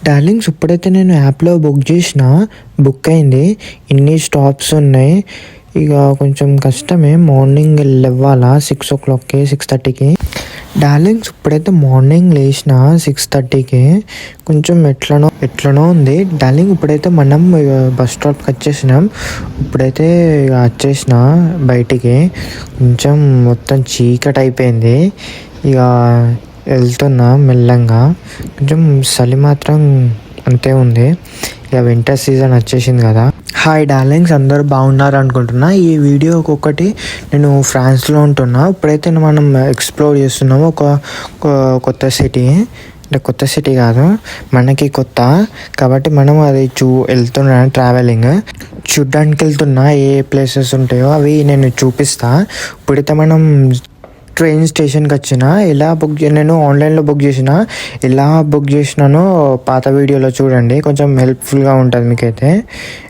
Darlings ఇప్పుడైతే నేను యాప్లో బుక్ చేసిన, బుక్ అయింది. ఇన్ని స్టాప్స్ ఉన్నాయి. ఇక కొంచెం కష్టమే, మార్నింగ్ లేవాలా 6 o'clockకి 6:30కి. డార్లింగ్స్ ఇప్పుడైతే మార్నింగ్ లేచిన 6:30కి కొంచెం ఎట్లనో ఉంది డార్లింగ్. ఇప్పుడైతే మనం బస్ స్టాప్కి వచ్చేసినాం. ఇప్పుడైతే వచ్చేసిన బయటికి, కొంచెం మొత్తం చీకటి అయిపోయింది. ఇక వెళ్తున్నా మెల్లంగా. కొంచెం చలి మాత్రం అంతే ఉంది. ఇక వింటర్ సీజన్ వచ్చేసింది కదా. హాయ్ డార్లింగ్స్, అందరూ బాగున్నారు అనుకుంటున్నా. ఈ వీడియో ఒక్కొక్కటి నేను ఫ్రాన్స్లో ఉంటున్నా. ఇప్పుడైతే మనం ఎక్స్ప్లోర్ చేస్తున్నాము ఒక కొత్త సిటీ. అంటే కొత్త సిటీ కాదు, మనకి కొత్త కాబట్టి మనం అది వెళ్తున్నా. ట్రావెలింగ్ చూడ్డానికి వెళ్తున్నా. ఏ ప్లేసెస్ ఉంటాయో అవి నేను చూపిస్తా. ఇప్పుడైతే మనం ట్రైన్ స్టేషన్కి వచ్చిన. నేను ఆన్లైన్లో బుక్ చేసిన. ఎలా బుక్ చేసినానో పాత వీడియోలో చూడండి, కొంచెం హెల్ప్ఫుల్గా ఉంటుంది మీకైతే.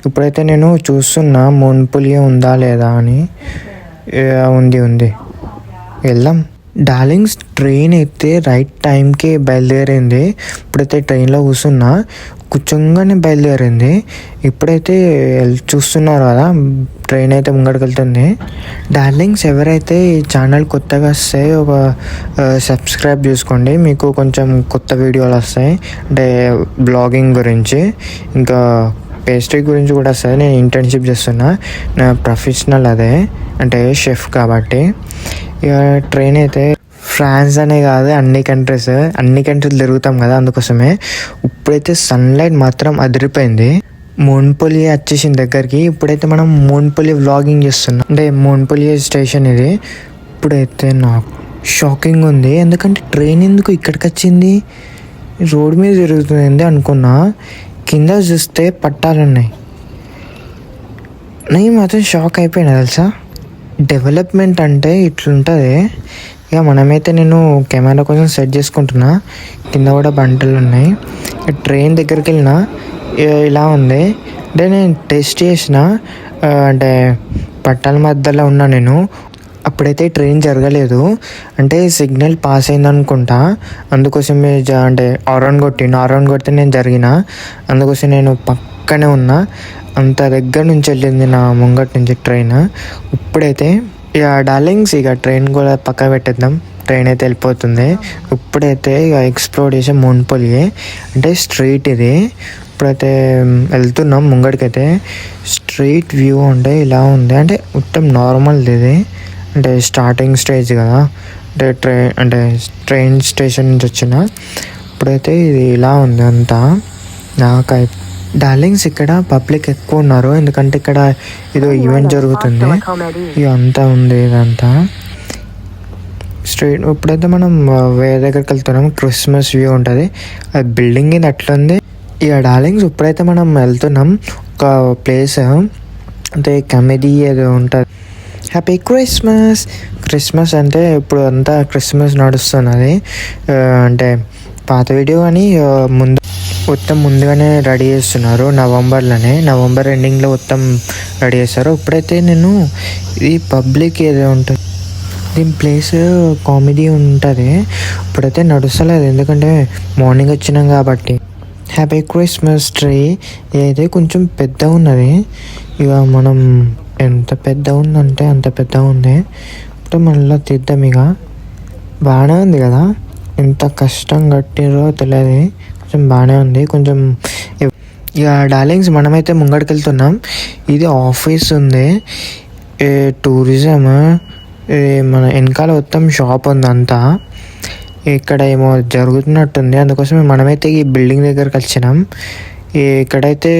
ఇప్పుడైతే నేను చూస్తున్నా మోన్పులియే ఉందా లేదా అని. ఉంది, వెళ్దాం. డార్లింగ్స్ ట్రైన్ అయితే రైట్ టైంకి బయలుదేరింది. ఇప్పుడైతే ట్రైన్లో కూర్చోగానే బయలుదేరింది. ఇప్పుడైతే చూస్తున్నారు కదా, ట్రైన్ అయితే ముంగడికి వెళ్తుంది. డార్లింగ్స్ ఎవరైతే ఈ ఛానల్ కొత్తగా వస్తాయి ఒక సబ్స్క్రైబ్ చేసుకోండి. మీకు కొంచెం కొత్త వీడియోలు వస్తాయి. అంటే బ్లాగింగ్ గురించి, ఇంకా పేస్ట్రీ గురించి కూడా వస్తుంది. నేను ఇంటర్న్షిప్ చేస్తున్నా, నా ప్రొఫెషనల్ అదే, అంటే షెఫ్ కాబట్టి. ఇక ట్రైన్ అయితే ఫ్రాన్స్ అనే కాదు, అన్ని కంట్రీలు తిరుగుతాం కదా, అందుకోసమే. ఇప్పుడైతే సన్లైట్ మాత్రం అదిరిపోయింది. మోన్పులియే వచ్చేసిన దగ్గరికి. ఇప్పుడైతే మనం మోన్పులియే వ్లాగింగ్ చేస్తున్నాం. అంటే మోన్పులియే స్టేషన్ ఇది. ఇప్పుడైతే నాకు షాకింగ్ ఉంది, ఎందుకంటే ట్రైన్ ఎందుకు ఇక్కడికి వచ్చింది, రోడ్ మీద తిరుగుతుంది అనుకున్నా. కింద చూస్తే పట్టాలున్నాయి. నేను మాత్రం షాక్ అయిపోయినా తెలుసా. డెవలప్మెంట్ అంటే ఇట్లుంటుంది. ఇక మనమైతే నేను కెమెరా కోసం సెట్ చేసుకుంటున్నా. కింద కూడా బంటలు ఉన్నాయి. ట్రైన్ దగ్గరికి వెళ్ళినా ఇలా ఉంది. అంటే నేను టెస్ట్ చేసిన, అంటే పట్టాల మధ్యలో ఉన్నా నేను. అప్పుడైతే ట్రైన్ జరగలేదు, అంటే సిగ్నల్ పాస్ అయింది అనుకుంటా. అందుకోసమే అంటే హారన్ కొడితే నేను జరిగిన. అందుకోసం నేను పక్కనే ఉన్నా. అంత దగ్గర నుంచి వెళ్ళింది నా ముంగటి నుంచి ట్రైన్. ఇప్పుడైతే ఇక డార్లింగ్స్, ఇక ట్రైన్ కూడా పక్క పెట్టేద్దాం. ట్రైన్ అయితే వెళ్ళిపోతుంది. ఇప్పుడైతే ఇక ఎక్స్ప్లోర్ చేసే మోన్పులియే, అంటే స్ట్రీట్ ఇది. ఇప్పుడైతే వెళ్తున్నాం ముంగడికైతే. స్ట్రీట్ వ్యూ అంటే ఇలా ఉంది, అంటే మొత్తం నార్మల్ది ఇది. అంటే స్టార్టింగ్ స్టేజ్ కదా, అంటే ట్రైన్ స్టేషన్ నుంచి వచ్చిన. ఇప్పుడైతే ఇది ఇలా ఉంది అంతా. నాకైతే డార్లింగ్స్ ఇక్కడ పబ్లిక్ ఎక్కువ ఉన్నారు, ఎందుకంటే ఇక్కడ ఏదో ఈవెంట్ జరుగుతుంది. ఇదంతా ఉంది, ఇదంతా స్ట్రీట్. ఇప్పుడైతే మనం వేరే దగ్గరికి వెళ్తున్నాం. క్రిస్మస్ వ్యూ ఉంటుంది. అది బిల్డింగ్ ఇది అట్లుంది. ఇక డార్లింగ్స్ ఇప్పుడైతే మనం వెళ్తున్నాం ఒక ప్లేస్, అంటే కమెడీ ఏదో ఉంటుంది. హ్యాపీ క్రిస్మస్ అంటే ఇప్పుడు అంతా క్రిస్మస్ నడుస్తున్నది. అంటే పాత వీడియో కానీ ముందుగానే రెడీ చేస్తున్నారు. నవంబర్ ఎండింగ్లో మొత్తం రెడీ చేస్తారు. ఇప్పుడైతే నేను ఇది పబ్లిక్ ఏదో ఉంటుంది, దీని ప్లేస్ కామెడీ ఉంటుంది. ఇప్పుడైతే నడుస్తలేదు, ఎందుకంటే మార్నింగ్ వచ్చినాం కాబట్టి. హ్యాపీ క్రిస్మస్ ట్రీ అయితే కొంచెం పెద్దగా ఉన్నది. ఇక మనం ఎంత పెద్దగా ఉందంటే అంత పెద్దగా ఉంది. ఇప్పుడు మళ్ళీ తీద్దాం. ఇక బాగానే ఉంది కదా, ఎంత కష్టం కట్టిరో తెలియదు. కొంచెం బాగానే ఉంది. కొంచెం ఇక డార్లింగ్స్ మనమైతే ముంగడికి వెళ్తున్నాం. ఇది ఆఫీస్ ఉంది, టూరిజం. మన వెనకాల మొత్తం షాప్ ఉంది అంతా. ఇక్కడ ఏమో జరుగుతున్నట్టుంది, అందుకోసమే మనమైతే ఈ బిల్డింగ్ దగ్గరికి వచ్చినాం. ఇక్కడైతే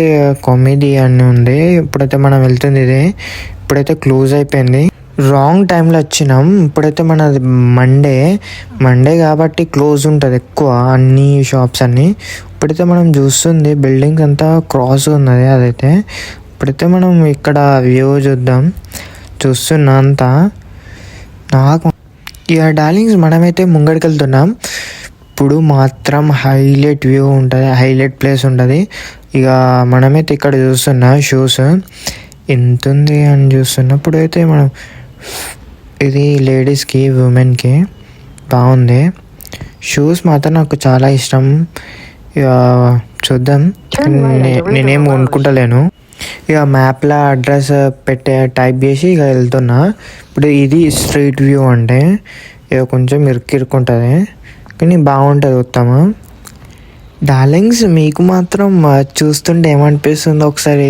కామెడీ అని ఉంది. ఇప్పుడైతే మనం వెళ్తుంది ఇదే. ఇప్పుడైతే క్లోజ్ అయిపోయింది. రాంగ్ టైంలో వచ్చినాం. ఇప్పుడైతే మనది మండే కాబట్టి క్లోజ్ ఉంటుంది ఎక్కువ, అన్ని షాప్స్ అన్నీ. ఇప్పుడైతే మనం చూస్తుంది బిల్డింగ్స్ అంతా క్రాస్ ఉన్నది. అదైతే ఇప్పుడైతే మనం ఇక్కడ వ్యూ చూస్తున్నా అంతా. నాకు ఇక డార్లింగ్స్ మనమైతే ముంగడికి వెళ్తున్నాం. ఇప్పుడు మాత్రం హైలైట్ వ్యూ ఉంటుంది, హైలైట్ ప్లేస్ ఉంటుంది. ఇక మనమైతే ఇక్కడ చూస్తున్నా షూస్ ఎంత ఉంది అని చూస్తున్నప్పుడు అయితే మనం ఇది లేడీస్కి, ఉమెన్కి బాగుంది. షూస్ మాత్రం నాకు చాలా ఇష్టం. ఇక చూద్దాం. నేనేం కొనుక్కుంటలేను. ఇక మ్యాప్లో అడ్రస్ టైప్ చేసి ఇక వెళ్తున్నా. ఇప్పుడు ఇది స్ట్రీట్ వ్యూ అంటే ఇక కొంచెం ఇరుక్కుంటుంది కానీ బాగుంటుంది ఉత్తమం. డార్లింగ్స్, మీకు మాత్రం చూస్తుంటే ఏమనిపిస్తుందో ఒకసారి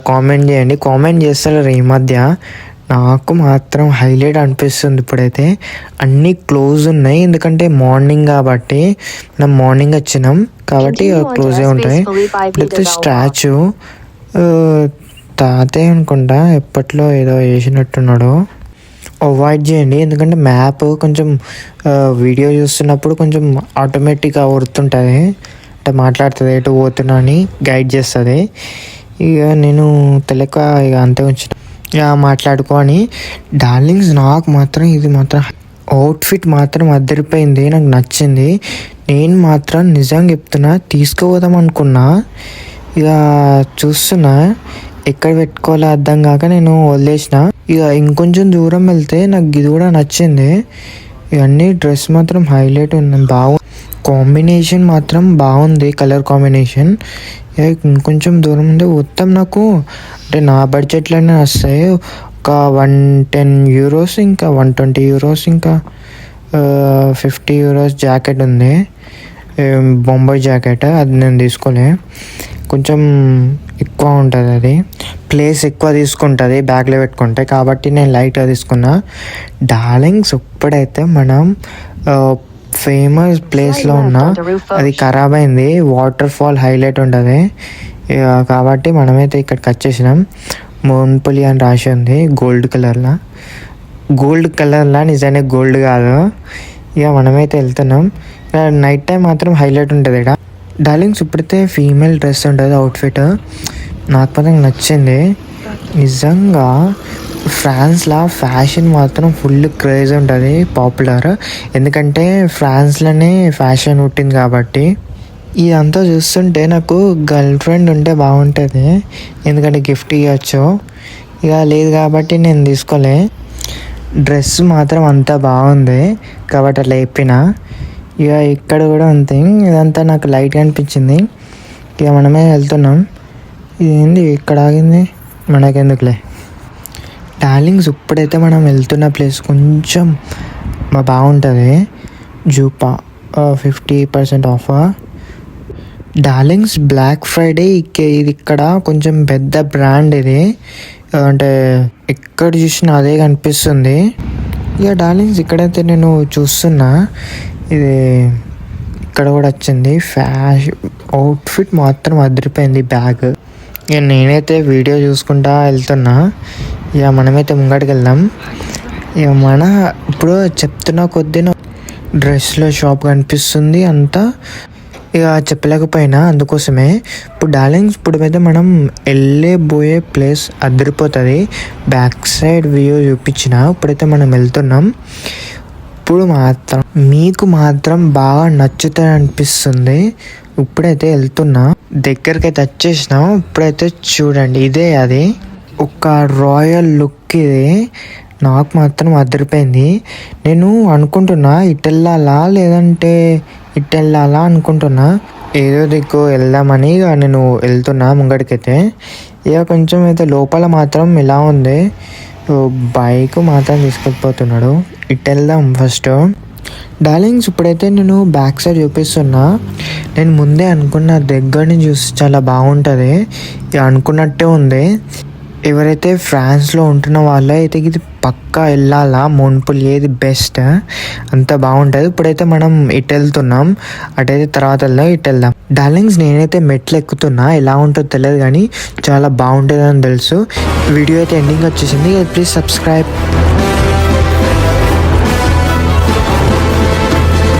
కామెంట్ చేయండి. కామెంట్ చేస్తారు ఈ మధ్య. నాకు మాత్రం హైలైట్ అనిపిస్తుంది. ఇప్పుడైతే అన్నీ క్లోజ్ ఉన్నాయి, ఎందుకంటే మార్నింగ్ కాబట్టి మనం మార్నింగ్ వచ్చినాం కాబట్టి క్లోజే ఉంటాయి. ఇప్పుడైతే స్టాచ్యూ తాతే అనుకుంటా, ఎప్పట్లో ఏదో వేసినట్టున్నాడు. అవాయిడ్ చేయండి, ఎందుకంటే మ్యాప్ కొంచెం వీడియో చూస్తున్నప్పుడు కొంచెం ఆటోమేటిక్గా ఊరుతుంటుంది, అంటే మాట్లాడుతుంది ఎటు పోతున్నా అని గైడ్ చేస్తుంది. ఇక నేను తెలియక ఇక అంతే ఉంచిన ఇక మాట్లాడుకొని. డార్లింగ్స్, నాకు మాత్రం ఇది మాత్రం అవుట్ఫిట్ మాత్రం అదిరిపోయింది, నాకు నచ్చింది. నేను మాత్రం నిజంగా చెప్తున్నా తీసుకుపోదాం అనుకున్నా, ఇక చూస్తున్నా ఎక్కడ పెట్టుకోవాలో అర్థం కాక నేను వదిలేసిన. ఇక ఇంకొంచెం దూరం వెళ్తే నాకు ఇది కూడా నచ్చింది. ఇవన్నీ డ్రెస్ మాత్రం హైలైట్ ఉంది, బాగుంది. కాంబినేషన్ మాత్రం బాగుంది, కలర్ కాంబినేషన్. ఇంకొంచెం దూరం ఉంది. మొత్తం నాకు అంటే నా బడ్జెట్లోనే వస్తాయి. ఒక 110 యూరోస్, ఇంకా 120 యూరోస్, ఇంకా 50 యూరోస్ జాకెట్ ఉంది, బొంబాయి జాకెట్. అది నేను తీసుకోలే, కొంచెం ఎక్కువ ఉంటుంది, అది ప్లేస్ ఎక్కువ తీసుకుంటుంది బ్యాగ్లో పెట్టుకుంటే, కాబట్టి నేను లైట్గా తీసుకున్నా. డార్లింగ్స్, ఇప్పుడైతే మనం ఫేమస్ ప్లేస్లో ఉన్నా, అది ఖరాబ్ అయింది. వాటర్ ఫాల్ హైలైట్ ఉంటుంది కాబట్టి మనమైతే ఇక్కడికి వచ్చేసినాం. మోన్పల్లి అని రాసి ఉంది గోల్డ్ కలర్లా, నిజానే గోల్డ్ కాదు. ఇక మనమైతే వెళ్తున్నాం. నైట్ టైం మాత్రం హైలైట్ ఉంటుంది ఇక్కడ. డార్లింగ్స్, ఇప్పుడైతే ఫీమేల్ డ్రెస్ ఉంటుంది, అవుట్ఫిట్ నాకు మాత్రం నచ్చింది. నిజంగా ఫ్రాన్స్లో ఫ్యాషన్ మాత్రం ఫుల్ క్రేజ్ ఉంటుంది, పాపులర్. ఎందుకంటే ఫ్రాన్స్లోనే ఫ్యాషన్ పుట్టింది కాబట్టి. ఇదంతా చూస్తుంటే నాకు గర్ల్ ఫ్రెండ్ ఉంటే బాగుంటుంది, ఎందుకంటే గిఫ్ట్ ఇవ్వచ్చు. ఇక లేదు కాబట్టి నేను తీసుకోలే. డ్రెస్ మాత్రం అంతా బాగుంది కాబట్టి అట్లా చెప్పిన. ఇక ఇక్కడ కూడా అంతే, ఇదంతా నాకు లైట్గా అనిపించింది. ఇక మనమే వెళ్తున్నాం. ఇదేంది ఇక్కడ ఆగింది, మనకెందుకులే. డార్లింగ్స్, ఇప్పుడైతే మనం వెళ్తున్న ప్లేస్ కొంచెం బాగుంటుంది. జూపా 50% ఆఫ్. డార్లింగ్స్, బ్లాక్ ఫ్రైడే ఇది ఇక్కడ కొంచెం పెద్ద బ్రాండ్ ఇది, అంటే ఎక్కడ చూసినా అదే కనిపిస్తుంది. ఇక డార్లింగ్స్, ఇక్కడైతే నేను చూస్తున్నా, ఇది ఇక్కడ కూడా వచ్చింది. అవుట్ఫిట్ మాత్రం అదిరిపోయింది, బ్యాగ్. ఇక నేనైతే వీడియో చూసుకుంటా వెళ్తున్నా. ఇక మనమైతే ముంగడికి వెళ్దాం. ఇక ఇప్పుడు చెప్తున్న కొద్దీ డ్రెస్లో షాప్ కనిపిస్తుంది అంతా, ఇక చెప్పలేకపోయినా అందుకోసమే. ఇప్పుడు డార్లింగ్స్, ఇప్పుడైతే మనం వెళ్ళబోయే ప్లేస్ అదిరిపోతుంది. బ్యాక్ సైడ్ వ్యూ చూపించిన. ఇప్పుడైతే మనం వెళ్తున్నాం. ఇప్పుడు మాత్రం మీకు మాత్రం బాగా నచ్చుతుంది అనిపిస్తుంది. ఇప్పుడైతే వెళ్తున్నా, దగ్గరికి అయితే వచ్చేసినాం. ఇప్పుడైతే చూడండి, ఇదే అది ఒక రాయల్ లుక్. ఇది నాకు మాత్రం అదిరిపోయింది. నేను అనుకుంటున్నా ఇటు వెళ్ళాలా లేదంటే ఇటు వెళ్ళాలా అనుకుంటున్నా, ఏదో దిక్కు వెళ్దామని. ఇక నేను వెళ్తున్నా ముంగడికైతే. ఇక కొంచెం అయితే లోపల మాత్రం ఇలా ఉంది, బైక్ మాత్రం తీసుకెళ్ళిపోతున్నాడు. ఇటు వెళ్దాం ఫస్ట్. డార్లింగ్స్, ఇప్పుడైతే నేను బ్యాక్ సైడ్ చూపిస్తున్నా. నేను ముందే అనుకున్న దగ్గర నుంచి చూసి చాలా బాగుంటుంది, ఇక అనుకున్నట్టే ఉంది. ఎవరైతే ఫ్రాన్స్లో ఉంటున్న వాళ్ళో అయితే ఇది పక్కా వెళ్ళాలా. మోన్పల్లి ఏది బెస్ట్, అంత బాగుంటుంది. ఇప్పుడైతే మనం ఇటు వెళ్తున్నాం, అటైతే తర్వాత వెళ్దాం. ఇటు వెళ్దాం. డార్లింగ్స్, నేనైతే మెట్లు ఎక్కుతున్నా, ఎలా ఉంటుందో తెలియదు కానీ చాలా బాగుంటుంది అని తెలుసు. వీడియో అయితే ఎండింగ్ వచ్చేసింది. Please subscribe.